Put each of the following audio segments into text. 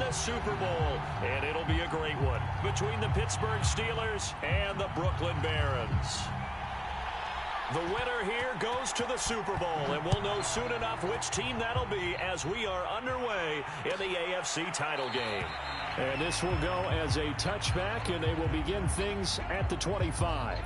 the Super Bowl, and it'll be a great one between the Pittsburgh Steelers and the Brooklyn Barons. The winner here goes to the Super Bowl, and we'll know soon enough which team that'll be as we are underway in the AFC title game. And this will go as a touchback, and they will begin things at the 25.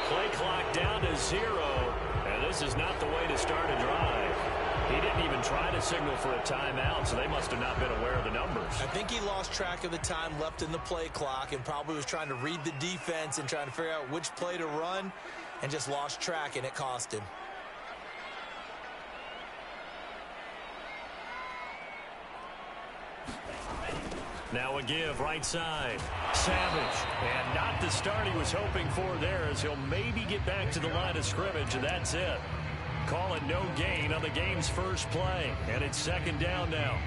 Play clock down to 0, and this is not the way to start a drive. He didn't even try to signal for a timeout, so they must have not been aware of the numbers. I think he lost track of the time left in the play clock and probably was trying to read the defense and trying to figure out which play to run and just lost track, and it cost him. Now a give right side. Savage. And not the start he was hoping for there, as he'll maybe get back to the line of scrimmage, and that's it. Call it no gain on the game's first play. And it's second down now.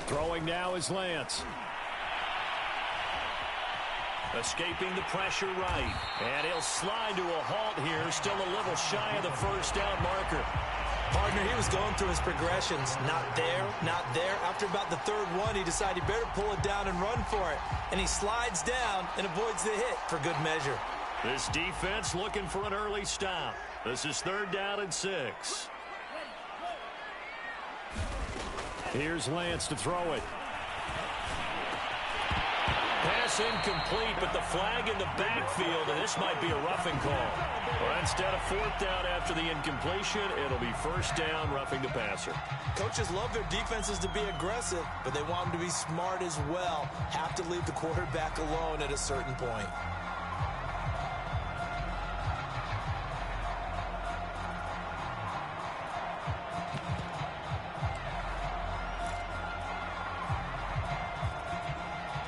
Throwing now is Lance. Escaping the pressure right. And he'll slide to a halt here. Still a little shy of the first down marker. Partner, he was going through his progressions. Not there, not there. After about the third one, he decided he better pull it down and run for it. And he slides down and avoids the hit for good measure. This defense looking for an early stop. This is third down and 6. Here's Lance to throw it. Pass incomplete, but the flag in the backfield, and this might be a roughing call. Well, instead of fourth down after the incompletion, it'll be first down, roughing the passer. Coaches love their defenses to be aggressive, but they want them to be smart as well. Have to leave the quarterback alone at a certain point.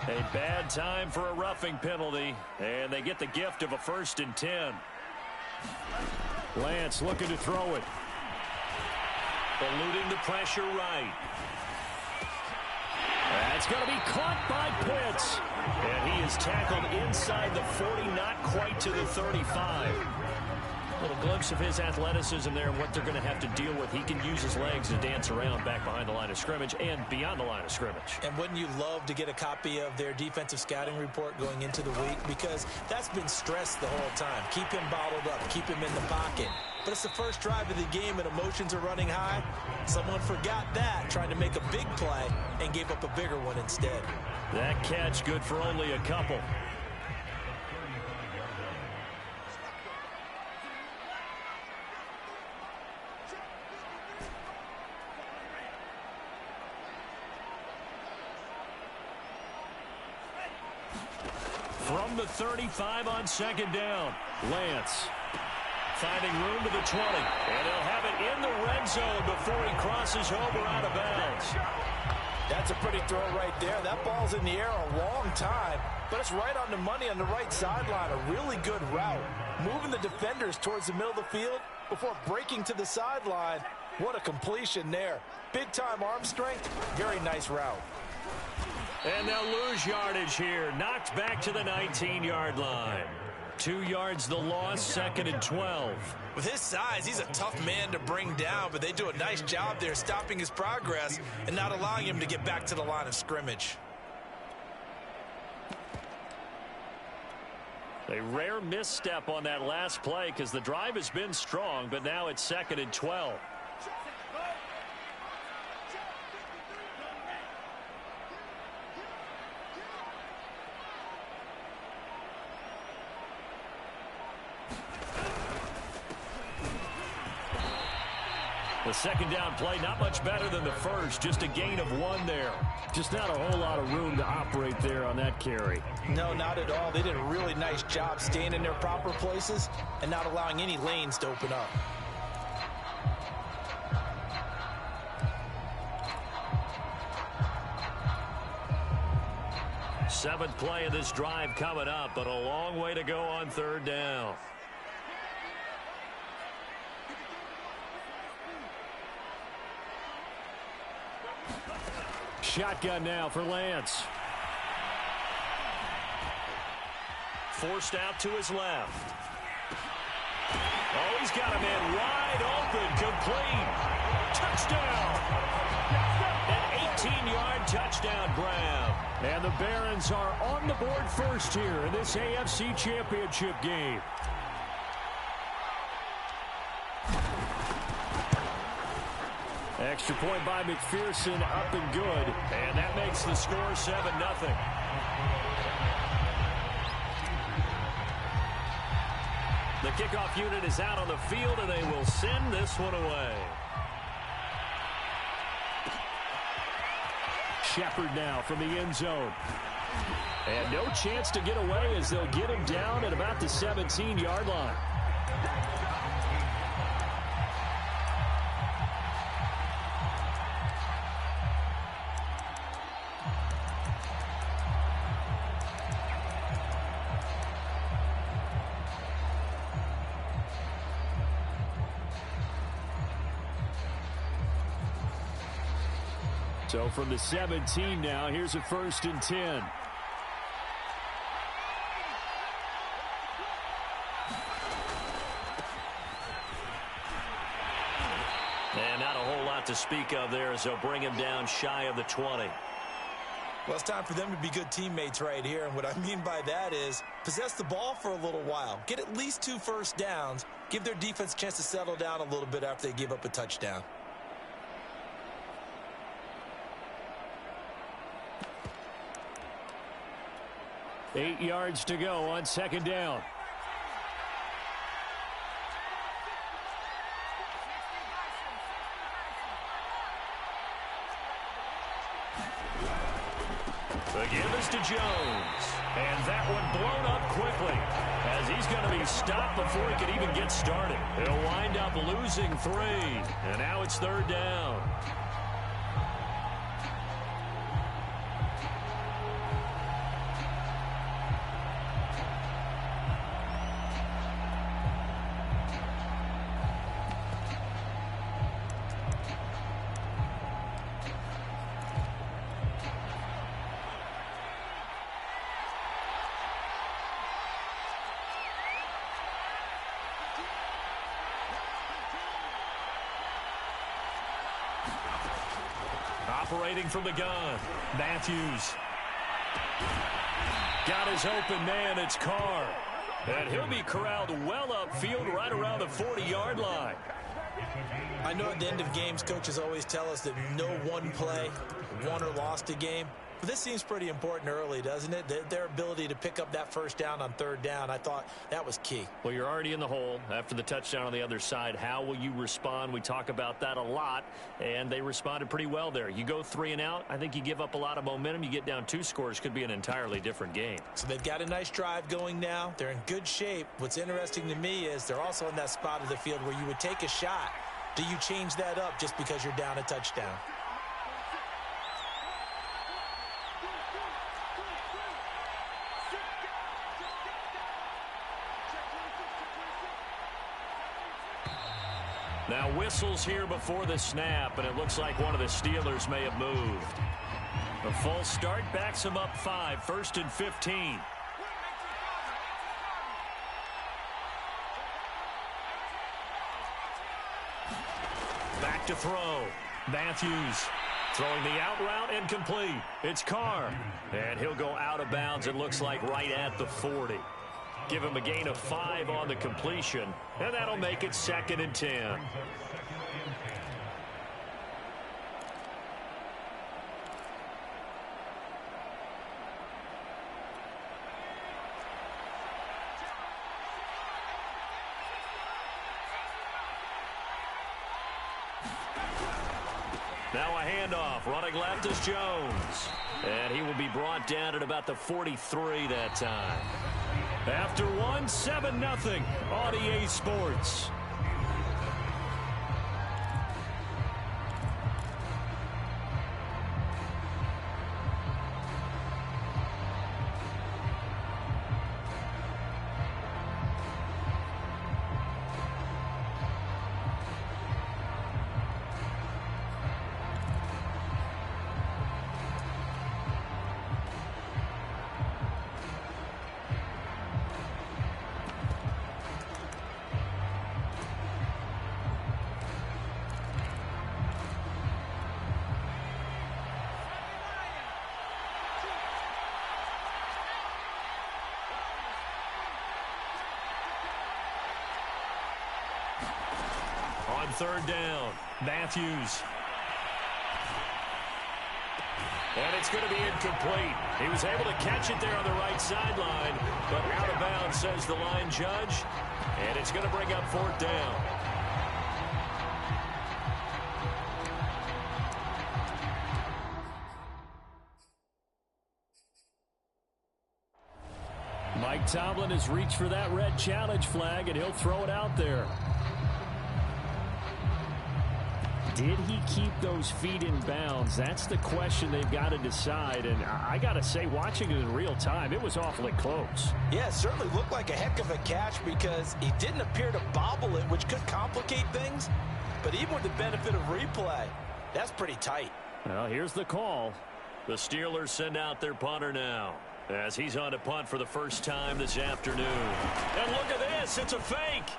A bad time for a roughing penalty, and they get the gift of a 1st and 10. Lance looking to throw it. Eluding the pressure right. That's going to be caught by Pitts. And he is tackled inside the 40, not quite to the 35. Little glimpse of his athleticism there and what they're going to have to deal with. He can use his legs to dance around back behind the line of scrimmage and beyond the line of scrimmage. And wouldn't you love to get a copy of their defensive scouting report going into the week? Because that's been stressed the whole time. Keep him bottled up. Keep him in the pocket. But it's the first drive of the game and emotions are running high. Someone forgot that, trying to make a big play, and gave up a bigger one instead. That catch good for only a couple. From the 35 on second down, Lance finding room to the 20, and he'll have it in the red zone before he crosses over out of bounds. That's a pretty throw right there. That ball's in the air a long time, but it's right on the money on the right sideline. A really good route. Moving the defenders towards the middle of the field before breaking to the sideline. What a completion there. Big-time arm strength. Very nice route. And they'll lose yardage here. Knocked back to the 19-yard line. 2 yards the loss, 2nd and 12. With his size, he's a tough man to bring down, but they do a nice job there stopping his progress and not allowing him to get back to the line of scrimmage. A rare misstep on that last play because the drive has been strong, but now it's 2nd and 12. The second down play, not much better than the first. Just a gain of 1 there. Just not a whole lot of room to operate there on that carry. No, not at all. They did a really nice job staying in their proper places and not allowing any lanes to open up. Seventh play of this drive coming up, but a long way to go on third down. Shotgun now for Lance. Forced out to his left. Oh, he's got a man wide open, complete. Touchdown. An 18-yard touchdown grab. And the Barons are on the board first here in this AFC Championship game. Extra point by McPherson, up and good. And that makes the score 7-0. The kickoff unit is out on the field, and they will send this one away. Shepard now from the end zone. And no chance to get away as they'll get him down at about the 17-yard line. So from the 17 now, here's a 1st and 10. And not a whole lot to speak of there as they'll bring him down shy of the 20. Well, it's time for them to be good teammates right here. And what I mean by that is possess the ball for a little while. Get at least 2 first downs. Give their defense a chance to settle down a little bit after they give up a touchdown. Eight yards to go on second down. The give is to Jones. And that one blown up quickly as he's going to be stopped before he can even get started. He'll wind up losing 3. And now it's third down. Operating from the gun, Matthews. Got his open man, it's Carr. And he'll be corralled well upfield right around the 40-yard line. I know at the end of games, coaches always tell us that no one play won or lost a game. But this seems pretty important early, doesn't it? Their ability to pick up that first down on third down, I thought that was key. Well, you're already in the hole after the touchdown on the other side. How will you respond? We talk about that a lot, and they responded pretty well there. You go 3 and out, I think you give up a lot of momentum. You get down 2 scores, could be an entirely different game. So they've got a nice drive going now. They're in good shape. What's interesting to me is they're also in that spot of the field where you would take a shot. Do you change that up just because you're down a touchdown? Now whistles here before the snap, and it looks like one of the Steelers may have moved. A false start backs him up 5, 1st and 15. Back to throw. Matthews throwing the out route and complete. It's Carr. And he'll go out of bounds, it looks like right at the 40. Give him a gain of 5 on the completion, and that'll make it 2nd and 10. Now a handoff. Running left is Jones. And he will be brought down at about the 43 that time. After one, 7-0 on EA Sports. On third down, Matthews. And it's going to be incomplete. He was able to catch it there on the right sideline, but out of bounds, says the line judge. And it's going to bring up fourth down. Mike Tomlin has reached for that red challenge flag, and he'll throw it out there. Did he keep those feet in bounds? That's the question they've got to decide. And I got to say, watching it in real time, it was awfully close. Yeah, it certainly looked like a heck of a catch because he didn't appear to bobble it, which could complicate things. But even with the benefit of replay, that's pretty tight. Well, here's the call. The Steelers send out their punter now, as he's on to punt for the first time this afternoon. And look at this, it's a fake.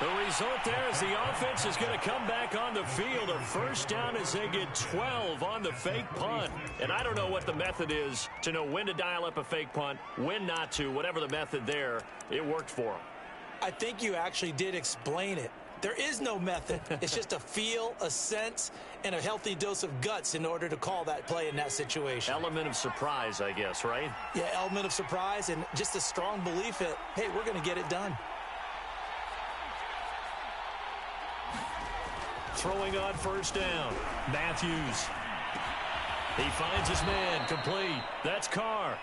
The result there is the offense is going to come back on the field. A first down as they get 12 on the fake punt. And I don't know what the method is to know when to dial up a fake punt, when not to. Whatever the method there, it worked for them. I think you actually did explain it. There is no method. It's just a feel, a sense, and a healthy dose of guts in order to call that play in that situation. Element of surprise, I guess, right? Yeah, element of surprise and just a strong belief that, hey, we're going to get it done. Throwing on first down, Matthews. He finds his man, complete. That's Carr.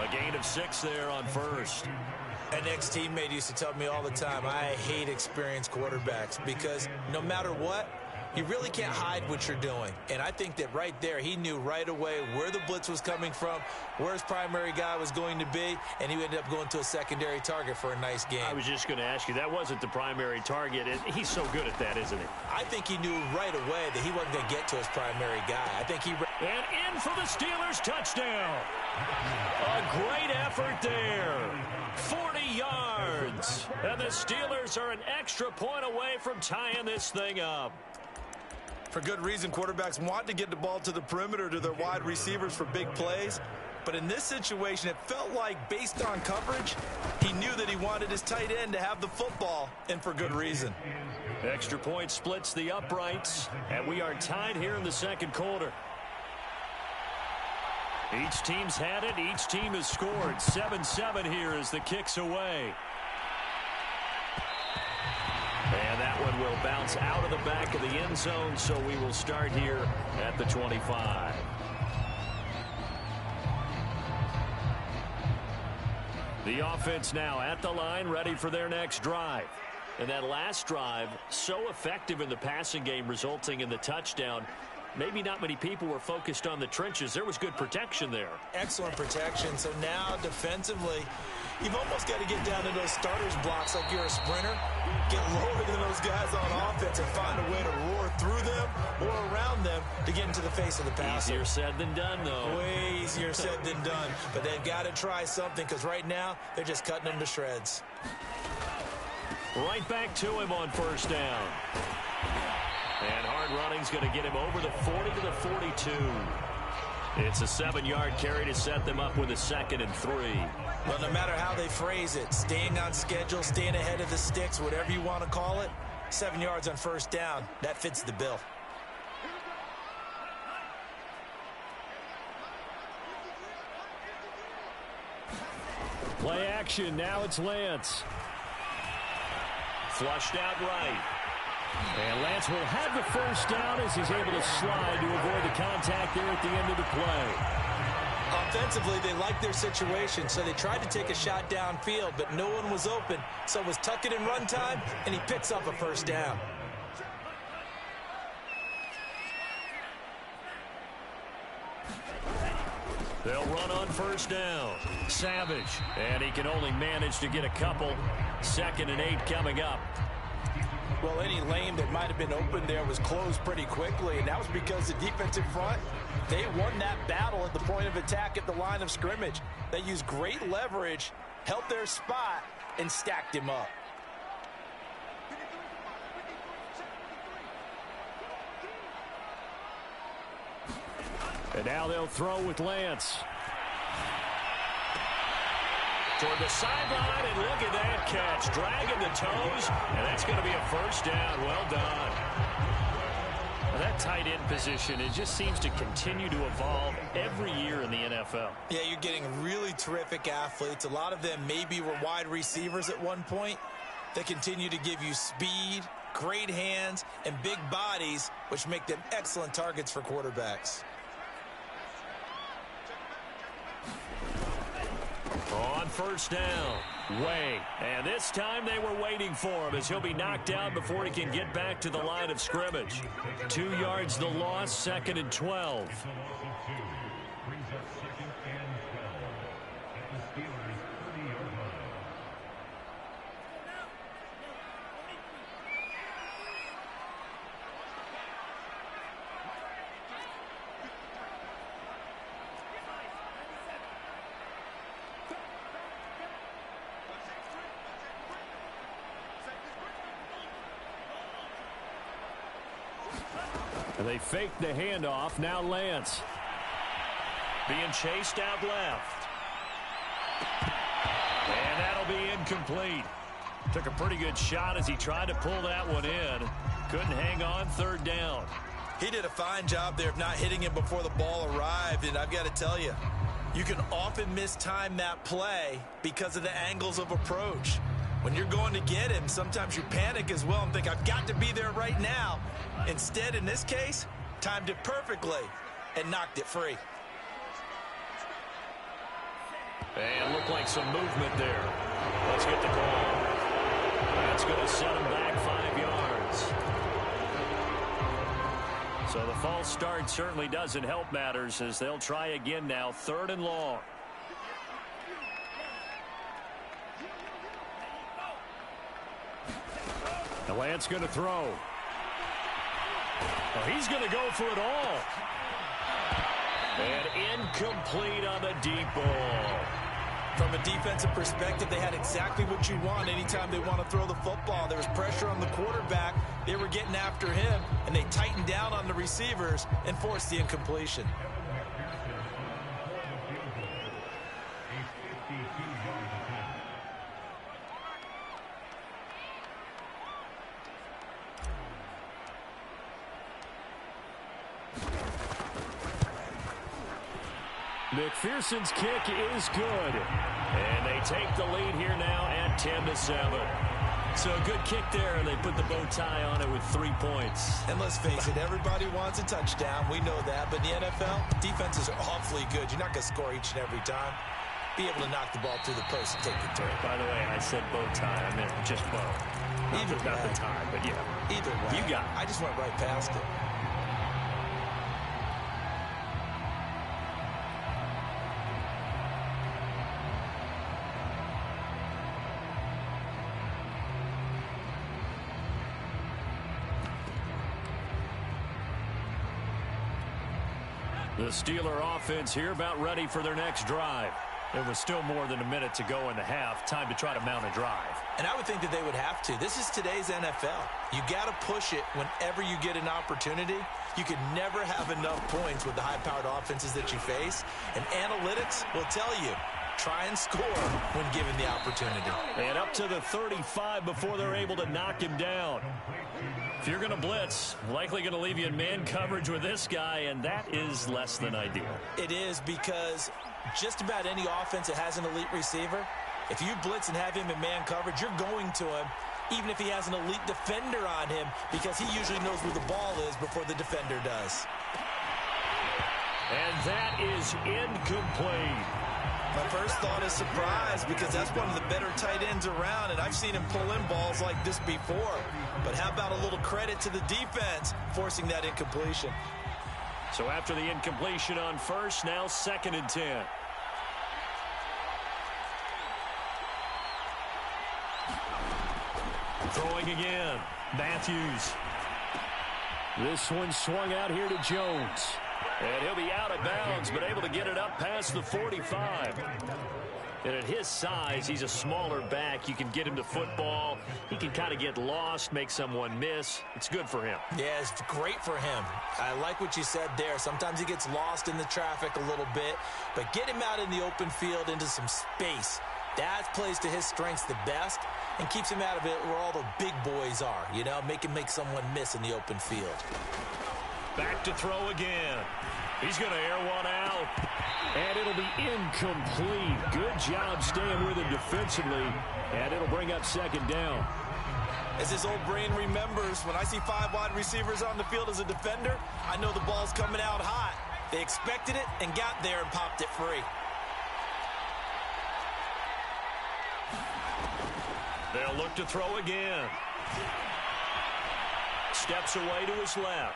A gain of 6 there on first. An ex-teammate used to tell me all the time, I hate experienced quarterbacks because no matter what, you really can't hide what you're doing. And I think that right there, he knew right away where the blitz was coming from, where his primary guy was going to be, and he ended up going to a secondary target for a nice game. I was just going to ask you, that wasn't the primary target. He's so good at that, isn't he? I think he knew right away that he wasn't going to get to his primary guy. I think he... And in for the Steelers touchdown. A great effort there. 40 yards. And the Steelers are an extra point away from tying this thing up. For good reason, quarterbacks want to get the ball to the perimeter to their wide receivers for big plays. But in this situation, it felt like based on coverage, he knew that he wanted his tight end to have the football, and for good reason. Extra point splits the uprights, and we are tied here in the second quarter. Each team's had it. Each team has scored. 7-7 here as the kick's away. And that one will bounce out of the back of the end zone, so we will start here at the 25. The offense now at the line, ready for their next drive. And that last drive, so effective in the passing game, resulting in the touchdown. Maybe not many people were focused on the trenches. There was good protection there. Excellent protection. So now defensively, you've almost got to get down to those starters blocks like you're a sprinter. Get lower than those guys on offense and find a way to roar through them or around them to get into the face of the passer. Easier said than done, though. Way easier said than done. But they've got to try something because right now they're just cutting them to shreds. Right back to him on first down. And hard running's going to get him over the 40 to the 42. It's a 7-yard carry to set them up with a 2nd and 3. Well, no matter how they phrase it, staying on schedule, staying ahead of the sticks, whatever you want to call it, 7 yards on first down, that fits the bill. Play action. Now it's Lance. Flushed out right. And Lance will have the first down as he's able to slide to avoid the contact there at the end of the play. Offensively, they liked their situation, so they tried to take a shot downfield, but no one was open. So it was tuck it in run time, and he picks up a first down. They'll run on first down. Savage, and he can only manage to get a couple. 2nd and 8 coming up. Well, any lane that might have been open there was closed pretty quickly, and that was because the defensive front, they won that battle at the point of attack at the line of scrimmage. They used great leverage, held their spot, and stacked him up. And now they'll throw with Lance. Toward the sideline, and look at that catch. Dragging the toes, and that's going to be a first down. Well done. Well, that tight end position, it just seems to continue to evolve every year in the NFL. Yeah, you're getting really terrific athletes. A lot of them maybe were wide receivers at one point. They continue to give you speed, great hands, and big bodies, which make them excellent targets for quarterbacks. On first down, Way. And this time they were waiting for him as he'll be knocked down before he can get back to the line of scrimmage. 2 yards the loss, 2nd and 12. And they fake the handoff. Now Lance. Being chased out left. And that'll be incomplete. Took a pretty good shot as he tried to pull that one in. Couldn't hang on, 3rd down. He did a fine job there of not hitting him before the ball arrived, and I've got to tell you, you can often mistime that play because of the angles of approach. When you're going to get him, sometimes you panic as well and think, I've got to be there right now. Instead, in this case, timed it perfectly and knocked it free. And looked like some movement there. Let's get the call. That's going to set him back 5 yards. So the false start certainly doesn't help matters as they'll try again now, 3rd and long. The Lance going to throw. Well, he's going to go for it all. And incomplete on the deep ball. From a defensive perspective, they had exactly what you want anytime they want to throw the football. There was pressure on the quarterback. They were getting after him, and they tightened down on the receivers and forced the incompletion. McPherson's kick is good. And they take the lead here now at 10-7. So a good kick there, and they put the bow tie on it with 3 points. And let's face it, everybody wants a touchdown. We know that. But in the NFL, defenses are awfully good. You're not going to score each and every time. Be able to knock the ball through the post and take the turn. By the way, I said bow tie. I meant just bow. Not the tie, but yeah. Either way. You got it. I just went right past it. The Steeler offense here about ready for their next drive. There was still more than a minute to go in the half. Time to try to mount a drive. And I would think that they would have to. This is today's NFL. You got to push it whenever you get an opportunity. You can never have enough points with the high-powered offenses that you face. And analytics will tell you, try and score when given the opportunity. And up to the 35 before they're able to knock him down. If you're going to blitz, likely going to leave you in man coverage with this guy, and that is less than ideal. It is, because just about any offense that has an elite receiver, if you blitz and have him in man coverage, you're going to him, even if he has an elite defender on him, because he usually knows where the ball is before the defender does. And that is incomplete. My first thought is surprise, because that's one of the better tight ends around, and I've seen him pull in balls like this before. But how about a little credit to the defense forcing that incompletion? So after the incompletion on first, now 2nd and 10. Throwing again, Matthews. This one swung out here to Jones. And he'll be out of bounds, but able to get it up past the 45. And at his size, he's a smaller back. You can get him to football. He can kind of get lost, make someone miss. It's good for him. Yeah, it's great for him. I like what you said there. Sometimes he gets lost in the traffic a little bit, but get him out in the open field into some space. That plays to his strengths the best and keeps him out of it where all the big boys are, you know, make him make someone miss in the open field. Back to throw again. He's going to air one out. And it'll be incomplete. Good job staying with him defensively. And it'll bring up 2nd down. As his old brain remembers, when I see 5 wide receivers on the field as a defender, I know the ball's coming out hot. They expected it and got there and popped it free. They'll look to throw again. Steps away to his left.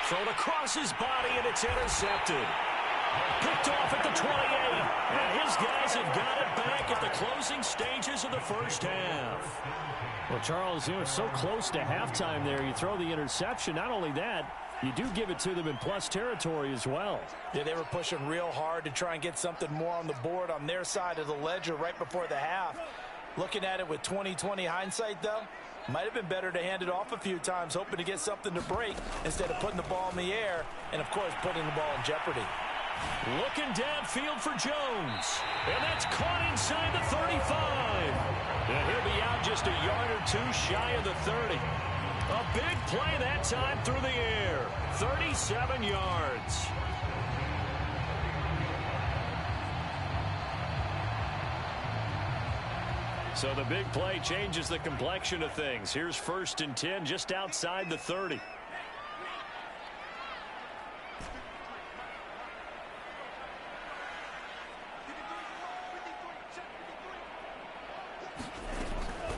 Thrown across his body, and it's intercepted. Picked off at the 28. And his guys have got it back at the closing stages of the first half. Well, Charles, you know, it's so close to halftime there. You throw the interception. Not only that, you do give it to them in plus territory as well. Yeah, they were pushing real hard to try and get something more on the board on their side of the ledger right before the half. Looking at it with 20/20 hindsight, though, might have been better to hand it off a few times, hoping to get something to break instead of putting the ball in the air and, of course, putting the ball in jeopardy. Looking downfield for Jones. And that's caught inside the 35. And he'll be out just a yard or two shy of the 30. A big play that time through the air. 37 yards. So the big play changes the complexion of things. Here's 1st and 10 just outside the 30.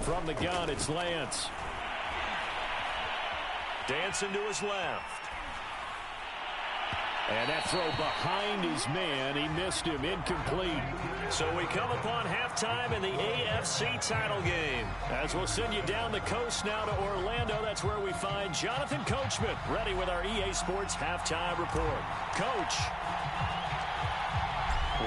From the gun, it's Lance. Dancing to his left. And that throw behind his man. He missed him. Incomplete. So we come upon halftime in the AFC title game. As we'll send you down the coast now to Orlando. That's where we find Jonathan Coachman ready with our EA Sports halftime report. Coach.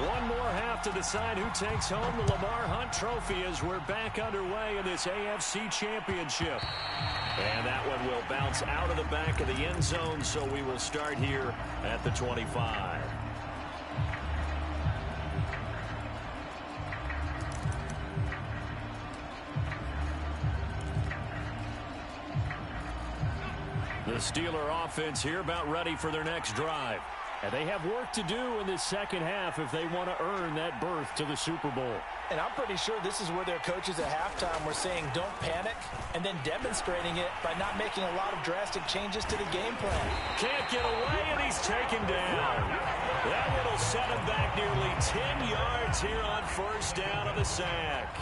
One more half to decide who takes home the Lamar Hunt Trophy as we're back underway in this AFC Championship. And that one will bounce out of the back of the end zone, so we will start here at the 25. The Steeler offense here about ready for their next drive. And they have work to do in this second half if they want to earn that berth to the Super Bowl. And I'm pretty sure this is where their coaches at halftime were saying don't panic, and then demonstrating it by not making a lot of drastic changes to the game plan. Can't get away, and he's taken down. That one will set him back nearly 10 yards here on 1st down on the sack.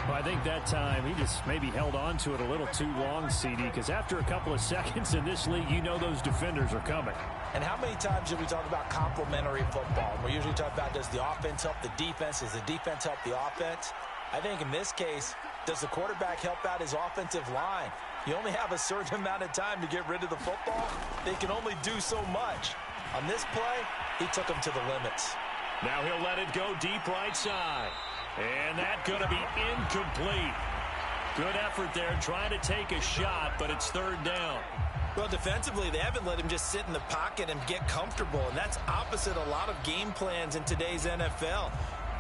Well, I think that time he just maybe held on to it a little too long, CD, because after a couple of seconds in this league, you know those defenders are coming. And how many times do we talk about complementary football? We usually talk about, does the offense help the defense? Does the defense help the offense? I think in this case, does the quarterback help out his offensive line? You only have a certain amount of time to get rid of the football. They can only do so much. On this play, he took him to the limits. Now he'll let it go deep right side. And that's going to be incomplete. Good effort there trying to take a shot, but it's 3rd down. Well, defensively, they haven't let him just sit in the pocket and get comfortable, and that's opposite a lot of game plans in today's NFL.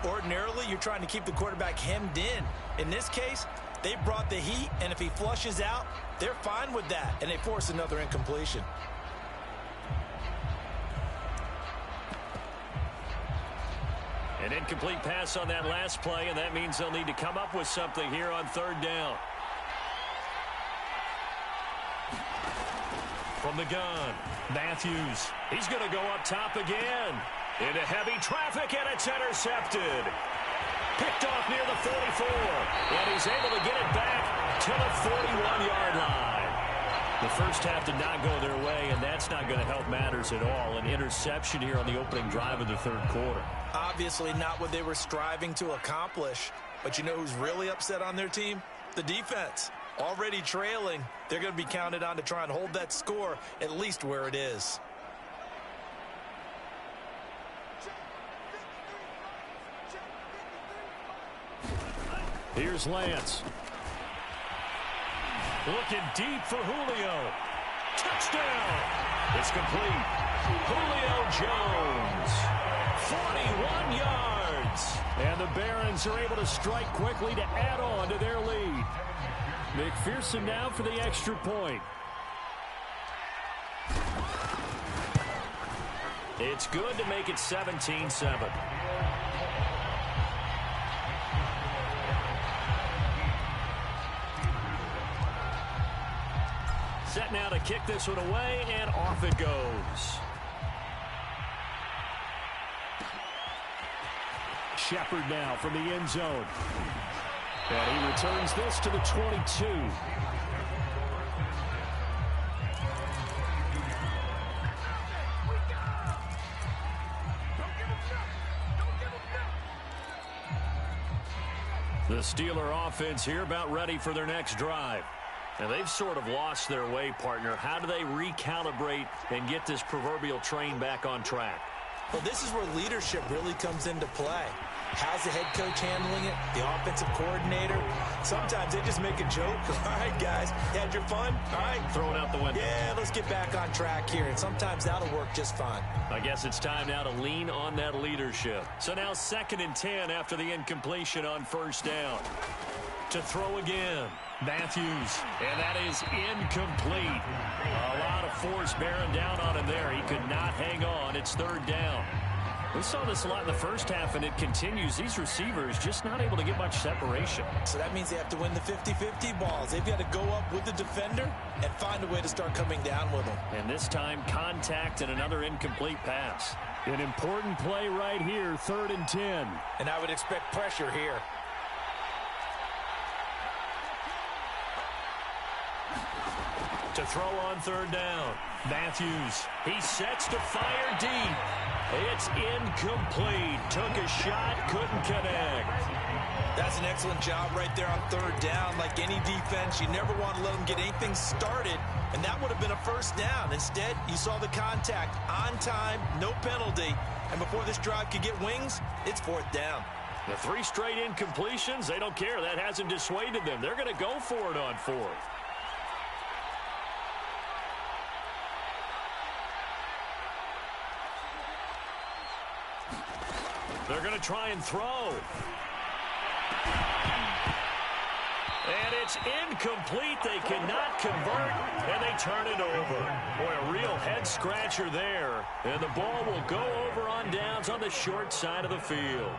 Ordinarily, you're trying to keep the quarterback hemmed in. In this case, they brought the heat, and if he flushes out, they're fine with that, and they force another incompletion. An incomplete pass on that last play, and that means they'll need to come up with something here on third down. From the gun, Matthews. He's going to go up top again. Into heavy traffic, and it's intercepted. Picked off near the 44, and he's able to get it back to the 41-yard line. The first half did not go their way, and that's not going to help matters at all. An interception here on the opening drive of the third quarter. Obviously not what they were striving to accomplish. But you know who's really upset on their team? The defense. Already trailing, they're going to be counted on to try and hold that score at least where it is. Here's Lance. Looking deep for Julio. Touchdown. It's complete. Julio Jones. 41 yards. And the Barons are able to strike quickly to add on to their lead. McPherson now for the extra point. It's good to make it 17-7. Set now to kick this one away, and off it goes. Shepard now from the end zone. And he returns this to the 22. The Steeler offense here about ready for their next drive. And they've sort of lost their way, partner. How do they recalibrate and get this proverbial train back on track? Well, this is where leadership really comes into play. How's the head coach handling it? The offensive coordinator? Sometimes they just make a joke. All right, guys, you had your fun? All right. Throw it out the window. Yeah, let's get back on track here. And sometimes that'll work just fine. I guess it's time now to lean on that leadership. So now 2nd and 10 after the incompletion on first down. To throw again. Matthews, and that is incomplete. A lot of force bearing down on him there. He could not hang on. It's 3rd down. We saw this a lot in the first half, and it continues. These receivers just not able to get much separation. So that means they have to win the 50-50 balls. They've got to go up with the defender and find a way to start coming down with them. And this time, contact and another incomplete pass. An important play right here, 3rd and 10. And I would expect pressure here. To throw on 3rd down. Matthews, he sets to fire deep. It's incomplete. Took a shot, couldn't connect. That's an excellent job right there on 3rd down. Like any defense, you never want to let them get anything started, and that would have been a first down. Instead, you saw the contact on time, no penalty, and before this drive could get wings, it's 4th down. The 3 straight incompletions, they don't care. That hasn't dissuaded them. They're going to go for it on 4th. They're going to try and throw. And it's incomplete. They cannot convert, and they turn it over. Boy, a real head-scratcher there. And the ball will go over on downs on the short side of the field.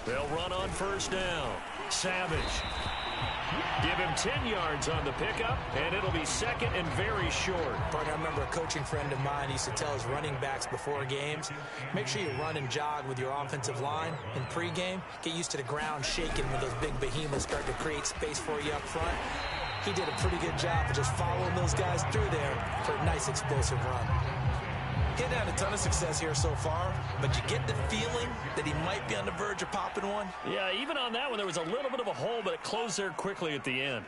They'll run on first down. Savage. Give him 10 yards on the pickup, and it'll be 2nd and very short. Partner, I remember a coaching friend of mine used to tell his running backs before games, make sure you run and jog with your offensive line in pregame. Get used to the ground shaking when those big behemoths start to create space for you up front. He did a pretty good job of just following those guys through there for a nice explosive run. He hadn't had a ton of success here so far, but you get the feeling that he might be on the verge of popping one. Yeah, even on that one, there was a little bit of a hole, but it closed there quickly at the end.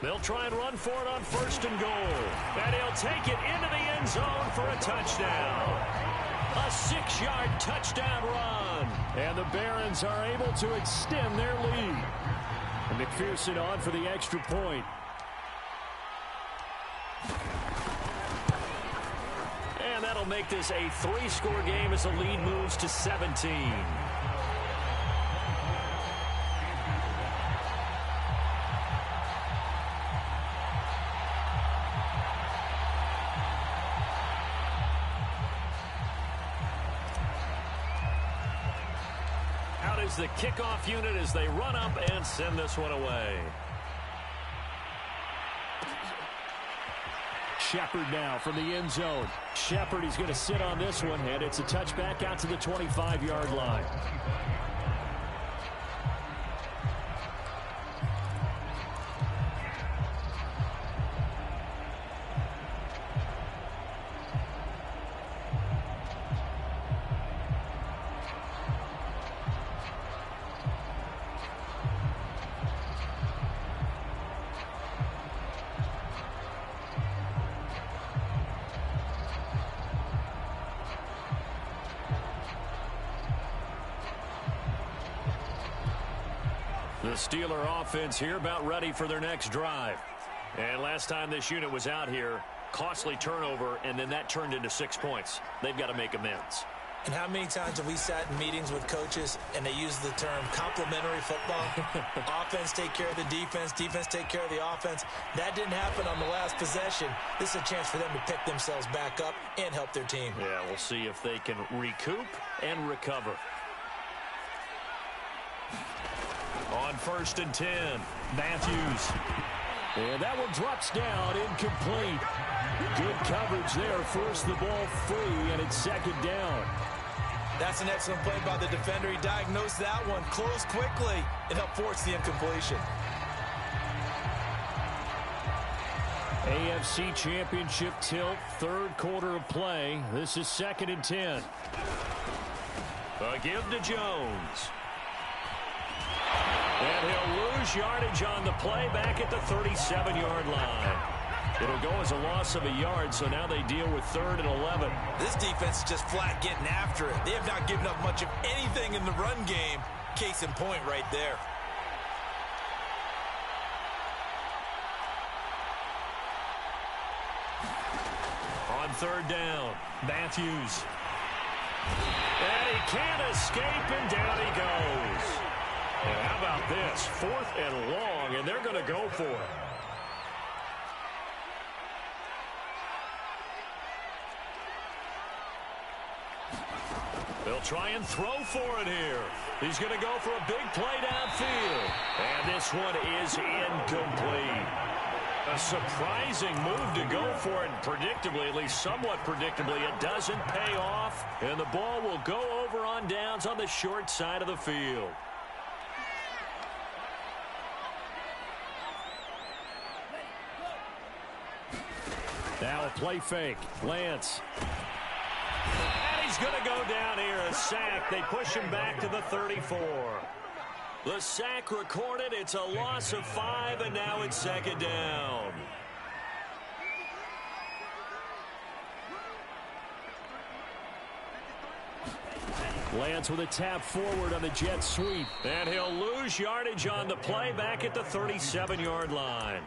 They'll try and run for it on 1st and goal. And he'll take it into the end zone for a touchdown. A 6-yard touchdown run. And the Barons are able to extend their lead. And McPherson on for the extra point. that'll make this a 3-score game as the lead moves to 17. Out is the kickoff unit as they run up and send this one away. Shepard now from the end zone. Shepard, he's going to sit on this one, and it's a touchback out to the 25-yard line. The Steeler offense here about ready for their next drive. And last time this unit was out here, costly turnover, and then that turned into 6 points. They've got to make amends. And how many times have we sat in meetings with coaches and they use the term complementary football? Offense take care of the defense, defense take care of the offense. That didn't happen on the last possession. This is a chance for them to pick themselves back up and help their team. Yeah, we'll see if they can recoup and recover. On 1st and 10, Matthews. And that one drops down, incomplete. Good coverage there, forced the ball free, and it's 2nd down. That's an excellent play by the defender. He diagnosed that one, closed quickly, and helped force the incompletion. AFC Championship tilt, 3rd quarter of play. This is 2nd and 10. A give to Jones. And he'll lose yardage on the play back at the 37-yard line. It'll go as a loss of a yard, so now they deal with 3rd and 11. This defense is just flat getting after it. They have not given up much of anything in the run game. Case in point right there. On 3rd down, Matthews. And he can't escape, and down he goes. And how about this? 4th and long, and they're going to go for it. They'll try and throw for it here. He's going to go for a big play downfield. And this one is incomplete. A surprising move to go for it. Predictably, at least somewhat predictably, it doesn't pay off. And the ball will go over on downs on the short side of the field. Now a play fake. Lance. And he's going to go down here, a sack. They push him back to the 34. The sack recorded. It's a loss of 5, and now it's 2nd down. Lance with a tap forward on the jet sweep. And he'll lose yardage on the play back at the 37-yard line.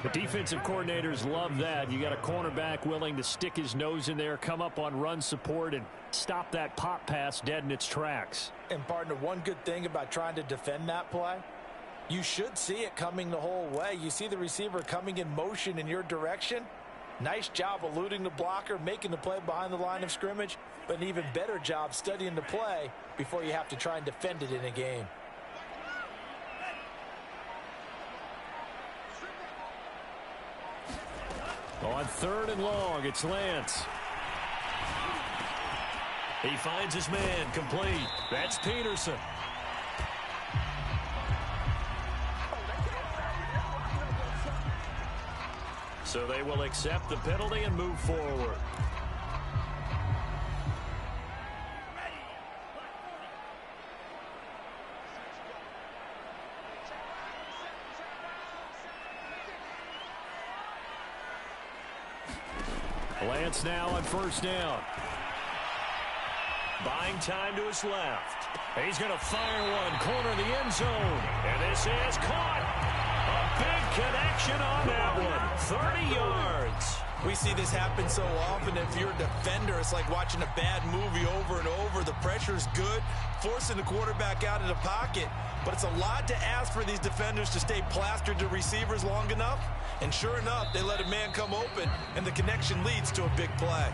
The defensive coordinators love that. You got a cornerback willing to stick his nose in there, come up on run support, and stop that pop pass dead in its tracks. And, partner, one good thing about trying to defend that play, you should see it coming the whole way. You see the receiver coming in motion in your direction. Nice job eluding the blocker, making the play behind the line of scrimmage, but an even better job studying the play before you have to try and defend it in a game. On 3rd and long, it's Lance. He finds his man, complete. That's Peterson. So they will accept the penalty and move forward. Lance now on 1st down. Buying time to his left. He's going to fire one, corner of the end zone. And this is caught. A big connection on that one. 30 yards. We see this happen so often. If you're a defender, it's like watching a bad movie over and over. The pressure's good, forcing the quarterback out of the pocket. But it's a lot to ask for these defenders to stay plastered to receivers long enough. And sure enough, they let a man come open, and the connection leads to a big play.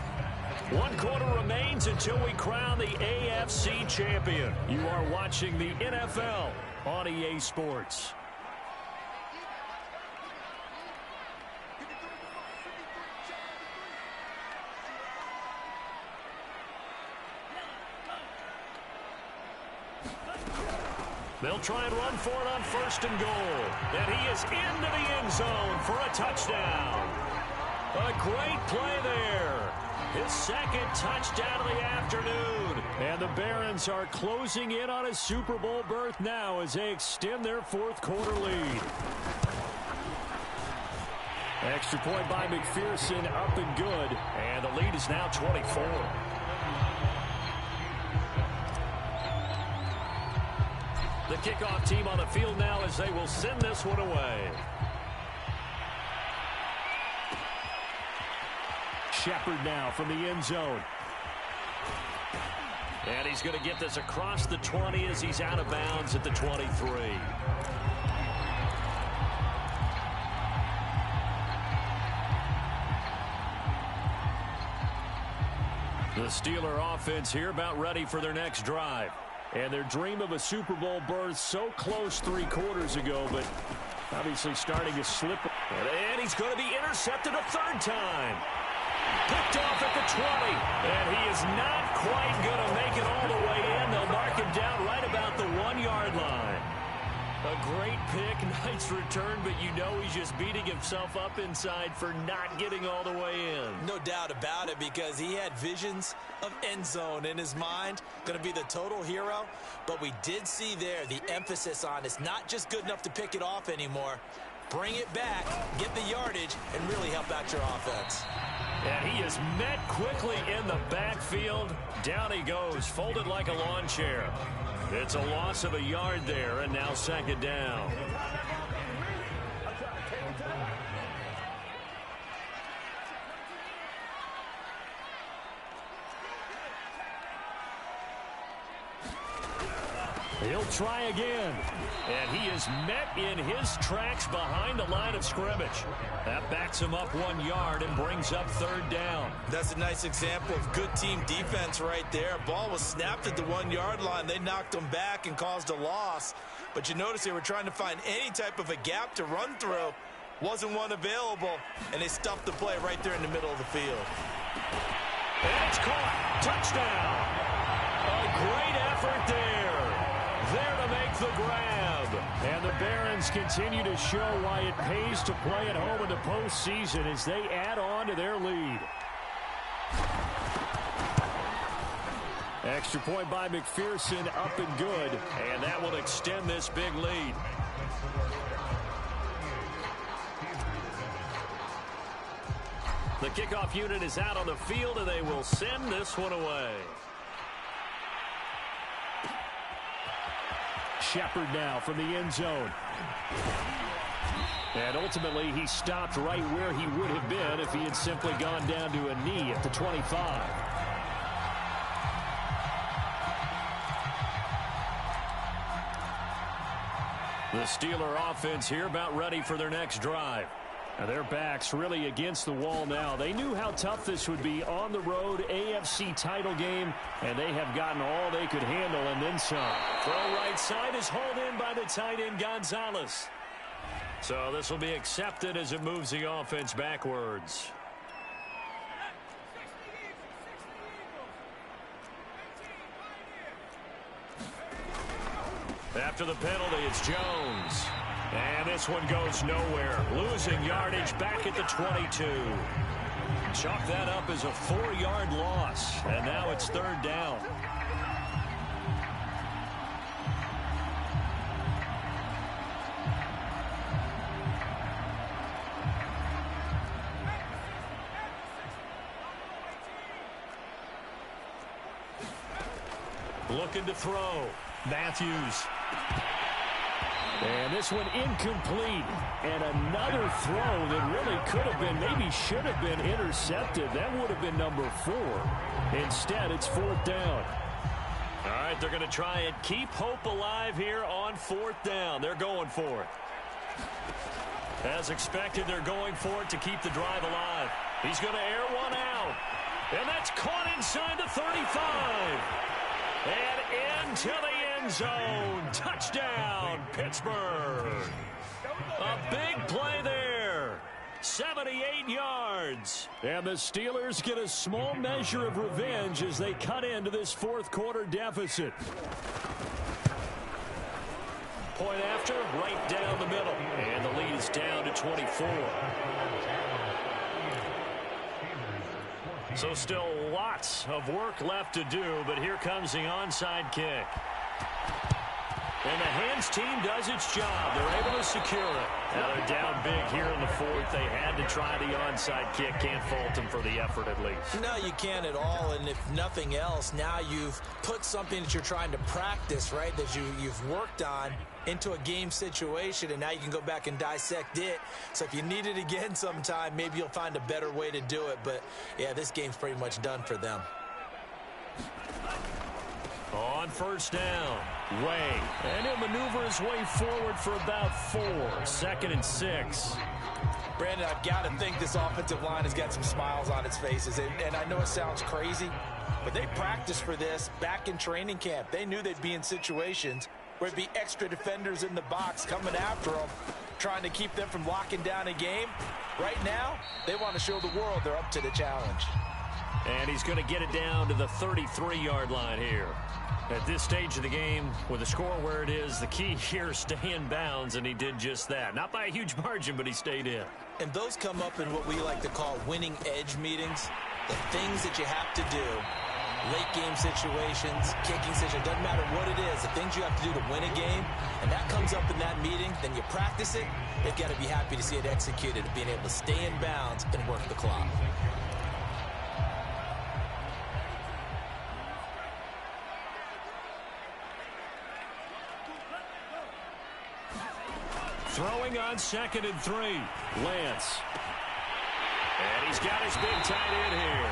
1 quarter remains until we crown the AFC champion. You are watching the NFL on EA Sports. They'll try and run for it on 1st and goal. And he is into the end zone for a touchdown. A great play there. His 2nd touchdown of the afternoon. And the Barons are closing in on a Super Bowl berth now as they extend their 4th quarter lead. Extra point by McPherson, up and good. And the lead is now 24. The kickoff team on the field now as they will send this one away. Shepard now from the end zone. And he's going to get this across the 20 as he's out of bounds at the 23. The Steeler offense here about ready for their next drive. And their dream of a Super Bowl berth so close 3 quarters ago, but obviously starting to slip. And he's going to be intercepted a 3rd time. Picked off at the 20. And he is not quite going to make it all the way in. They'll mark him down right about the 1-yard line. A great pick, nice return, but you know he's just beating himself up inside for not getting all the way in. No doubt about it, because he had visions of end zone in his mind. Going to be the total hero. But we did see there the emphasis on it's not just good enough to pick it off anymore. Bring it back, get the yardage, and really help out your offense. And he is met quickly in the backfield. Down he goes, folded like a lawn chair. It's a loss of a yard there, and now 2nd down. He'll try again. And he is met in his tracks behind the line of scrimmage. That backs him up 1 yard and brings up 3rd down. That's a nice example of good team defense right there. Ball was snapped at the 1-yard line. They knocked him back and caused a loss. But you notice they were trying to find any type of a gap to run through. Wasn't one available, and they stuffed the play right there in the middle of the field. And it's caught. Touchdown. A great effort there. There to make the grab. And the Barons continue to show why it pays to play at home in the postseason as they add on to their lead. Extra point by McPherson, up and good. And that will extend this big lead. The kickoff unit is out on the field, and they will send this one away. Shepard now from the end zone. And ultimately, he stopped right where he would have been if he had simply gone down to a knee at the 25. The Steeler offense here about ready for their next drive. Now their backs really against the wall now. They knew how tough this would be on the road, AFC title game, and they have gotten all they could handle and then some. Throw right side is hauled in by the tight end Gonzalez. So this will be accepted as it moves the offense backwards. After the penalty, it's Jones. And this one goes nowhere. Losing yardage back at the 22. Chalk that up as a 4-yard loss. And now it's 3rd down. Looking to throw. Matthews. And this one incomplete. And another throw that really could have been, maybe should have been intercepted. That would have been number 4. Instead, it's 4th down. All right, they're going to try and keep hope alive here on 4th down. They're going for it. As expected, they're going for it to keep the drive alive. He's going to air one out. And that's caught inside the 35. And into the end zone. Touchdown, Pittsburgh. A big play there. 78 yards. And the Steelers get a small measure of revenge as they cut into this 4th quarter deficit. Point after, right down the middle. And the lead is down to 24. So still lots of work left to do, but here comes the onside kick. And the hands team does its job. They're able to secure it. Now they're down big here in the 4th. They had to try the onside kick. Can't fault them for the effort at least. No, you can't at all. And if nothing else, now you've put something that you're trying to practice, right, that you've worked on into a game situation, and now you can go back and dissect it. So if you need it again sometime, maybe you'll find a better way to do it. But, yeah, this game's pretty much done for them. On 1st down, Way. And he'll maneuver his way forward for about 4. 2nd and 6. Brandon, I've got to think this offensive line has got some smiles on its faces. And I know it sounds crazy, but they practiced for this back in training camp. They knew they'd be in situations where it'd be extra defenders in the box coming after them, trying to keep them from locking down a game. Right now, they want to show the world they're up to the challenge. and he's going to get it down to the 33-yard line here. At this stage of the game, with the score where it is, the key here is stay in bounds, and he did just that. Not by a huge margin, but he stayed in. And those come up in what we like to call winning edge meetings. The things that you have to do, late game situations, kicking situations, doesn't matter what it is, the things you have to do to win a game, and that comes up in that meeting, then you practice it, they've got to be happy to see it executed, being able to stay in bounds and work the clock. Throwing on 2nd and 3. Lance. And he's got his big tight end here.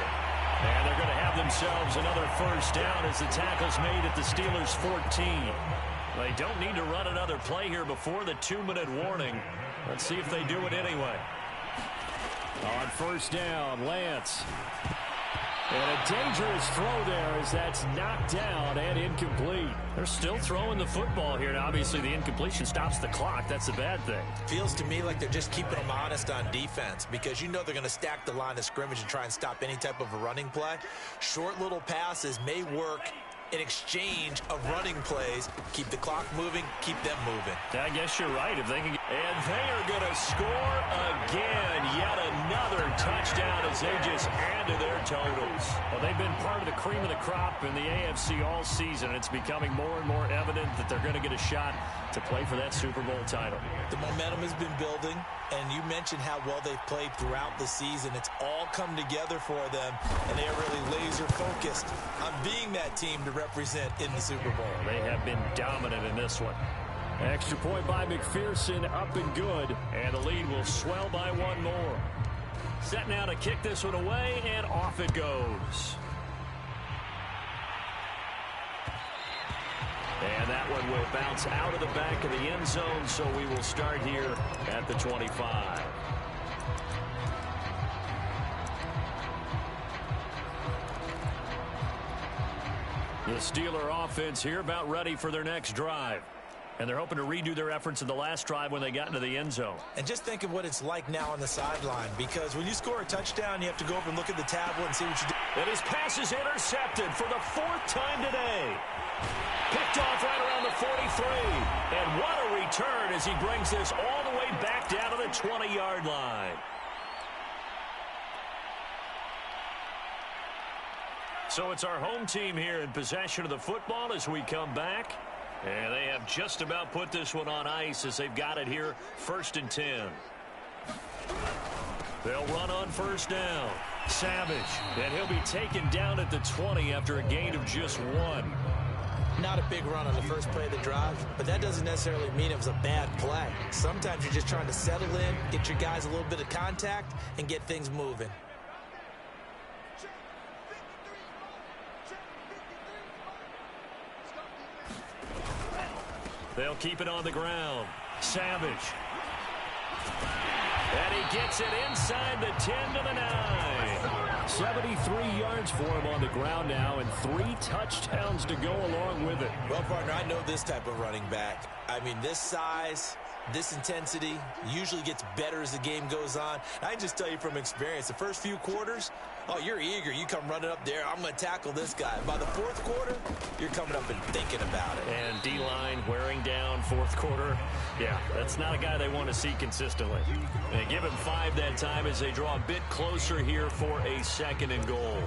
And they're going to have themselves another first down as the tackle's made at the Steelers' 14. They don't need to run another play here before the 2-minute warning. Let's see if they do it anyway. On first down, Lance. And a dangerous throw there as that's knocked down and incomplete. They're still throwing the football here. Now, obviously, the incompletion stops the clock. That's the bad thing. Feels to me like they're just keeping them honest on defense because you know they're going to stack the line of scrimmage and try and stop any type of a running play. Short little passes may work in exchange of running plays. Keep the clock moving, keep them moving. I guess you're right. If they can, and they are going to score again. Yet another touchdown as they just add to their totals. Well, they've been part of the cream of the crop in the AFC all season. It's becoming more and more evident that they're going to get a shot to play for that Super Bowl title. The momentum has been building, and you mentioned how well they've played throughout the season. It's all come together for them, and they are really laser focused on being that team to represent in the Super Bowl. They have been dominant in this one. Extra point by McPherson, up and good. And the lead will swell by one more. Set now to kick this one away, and off it goes. And that one will bounce out of the back of the end zone, so we will start here at the 25. The Steeler offense here about ready for their next drive. And they're hoping to redo their efforts in the last drive when they got into the end zone. And just think of what it's like now on the sideline, because when you score a touchdown, you have to go over and look at the tablet and see what you do. And his pass is intercepted for the 4th time today. Picked off right around the 43. And what a return as he brings this all the way back down to the 20-yard line. So it's our home team here in possession of the football as we come back. And they have just about put this one on ice as they've got it here, 1st and 10. They'll run on first down. Savage, and he'll be taken down at the 20 after a gain of just 1. Not a big run on the first play of the drive, but that doesn't necessarily mean it was a bad play. Sometimes you're just trying to settle in, get your guys a little bit of contact, and get things moving. They'll keep it on the ground. Savage. And he gets it inside the 10 to the 9. 73 yards for him on the ground now, and 3 touchdowns to go along with it. Well, partner, I know this type of running back. I mean, this size, this intensity usually gets better as the game goes on. I can just tell you from experience, the first few quarters, oh, you're eager. You come running up there, I'm going to tackle this guy. By the fourth quarter, you're coming up and thinking about it. And D-line wearing down fourth quarter. Yeah, that's not a guy they want to see consistently. They give him 5 that time as they draw a bit closer here for a 2nd and goal.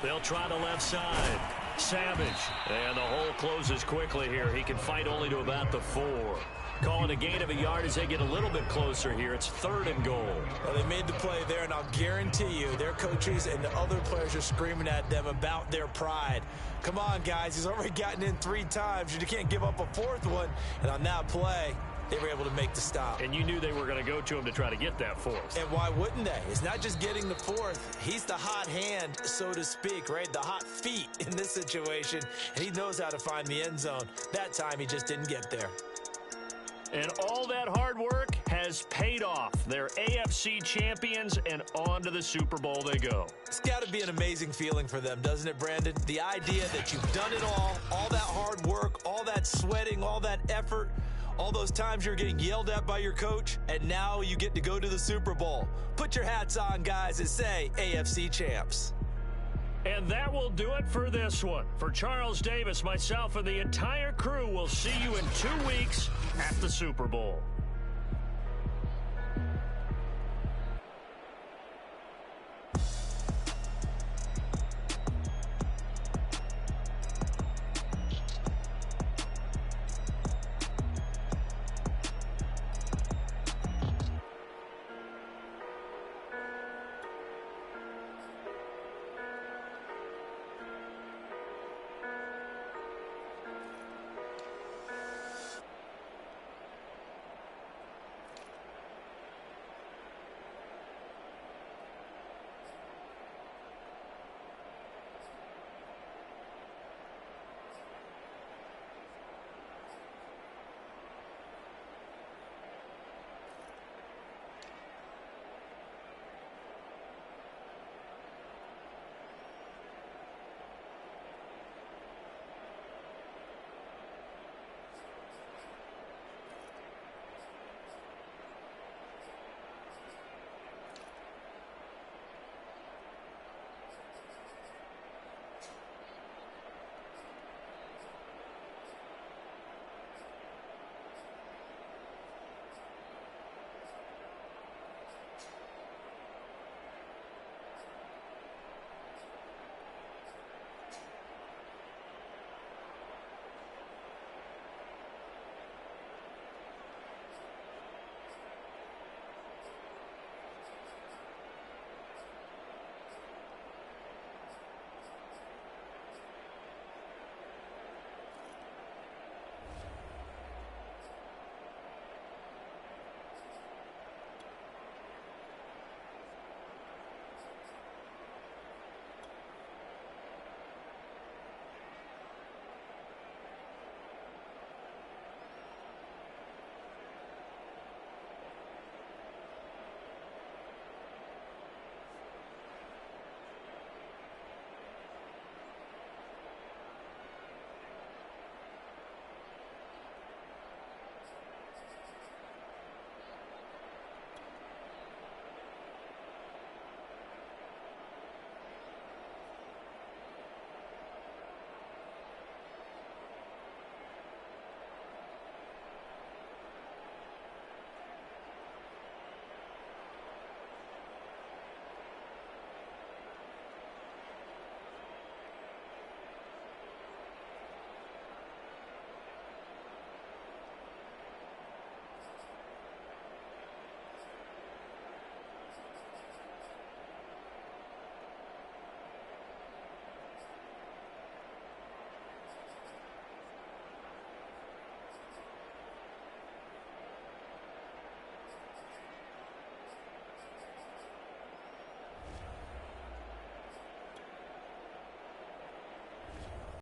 They'll try the left side. Savage. And the hole closes quickly here. He can fight only to about the 4. Calling a gain of a yard as they get a little bit closer here. It's 3rd and goal. Well, they made the play there, and I'll guarantee you their coaches and the other players are screaming at them about their pride. Come on, guys. He's already gotten in 3 times. You can't give up a 4th one. And on that play, they were able to make the stop. And you knew they were going to go to him to try to get that 4th. And why wouldn't they? It's not just getting the 4th. He's the hot hand, so to speak, right? The hot feet in this situation. And he knows how to find the end zone. That time, he just didn't get there. And all that hard work has paid off. They're AFC champions, and on to the Super Bowl they go. It's got to be an amazing feeling for them, doesn't it, Brandon? The idea that you've done it all that hard work, all that sweating, all that effort, all those times you're getting yelled at by your coach, and now you get to go to the Super Bowl. Put your hats on, guys, and say AFC champs. And that will do it for this one. For Charles Davis, myself, and the entire crew, we'll see you in 2 weeks at the Super Bowl.